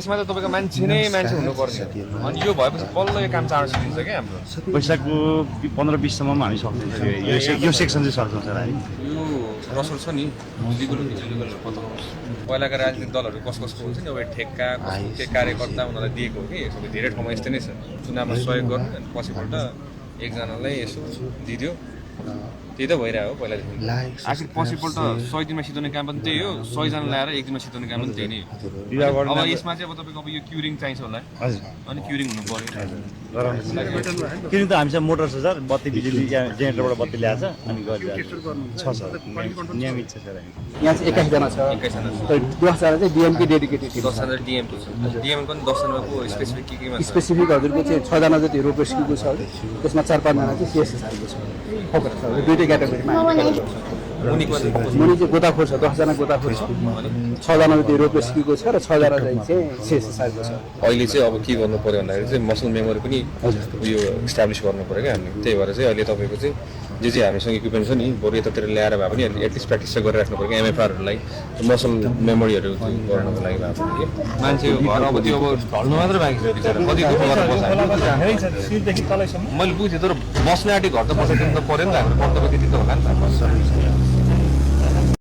यसमा त तपाईँको मान्छे हुनु पर्छ अनि यो भएपछि बल्ल यो काम चाँडो सकिन्छ क्या हाम्रो वैशाखको 15-20 सम्ममा हामी सक्छौँ यो सेक्सन चाहिँ सक्छौँ सर हामी यो रसल छ नि लिगल बताउनुहोस् पहिलाका राजनीतिक दलहरू कसको हुन्छ नि अब ठेक्का के कार्यकर्ता उनीहरूलाई दिएको हो कि सबै धेरै ठाउँमा यस्तै नै छ चुनावमा सहयोग गर्नु अनि पछिपल्ट एकजनालाई यसो दिदियो त्यही त भइरहेको हो पहिलादेखि आखिर पछिपल्ट 100 दिनमा सिधाउने काम पनि त्यही हो 100 जना ल्याएर एक दिनमा सिधाउने काम पनि त्यही नै हो अब यसमा चाहिँ अब तपाईँको अब यो क्युरिङ चाहिन्छ होला हजुर अनि क्युरिङ हुनु पर्यो किन त हामीसँग मोटर छ सर बत्ती बिजुली जेनेरेटरबाट बत्ती ल्याएको छ अनि छ सर नियमित छ सर यहाँ चाहिँ 21 जना छ 21 जना छ 10 जना चाहिँ डिएमके डेडिकेटेड 10 जना डिएमको छ डिएमको पनि 10 जनाको स्पेसिफिक के छ स्पेसिफिक हजुरको चाहिँ 6 जना जति रोड रेस्क्युको छ त्यसमा 4-5 जना चाहिँ सिएसएसआरको छ फोकस छ दुईटै क्याटेगोरीमा हामी कभर गर्छौँ मुनि चाहिँ गोताखोर छ 10 जना गोताखोर छ 6 जना जति रोड रेस्क्युको छ र 6 जना चाहिँ सिएसएसआरको छ अहिले चाहिँ अब के गर्नु पर्यो भन्दाखेरि चाहिँ मसल मेमोरी पनि उयो इस्टाब्लिस गर्नु पर्यो क्या हामीले त्यही भएर चाहिँ अहिले तपाईँको चाहिँ जे हामीसँग इक्विपमेन्ट छ नि बरु यतातिर ल्याएर भए पनि एटलिस्ट प्र्याक्टिस चाहिँ गरिराख्नु पर्यो क्या एमएफआरहरूलाई मसल मेमोरीहरू गर्नको लागि भए पनि मान्छे घर अब त्यो अब ढल्नु मात्रै बाँकी छ बिचरा कति दुःख गरेर मैले बुझेँ तर बस्ने आँटी घर त बसाइदिनु त पऱ्यो नि त हाम्रो कर्तव्य त्यति त होला नि त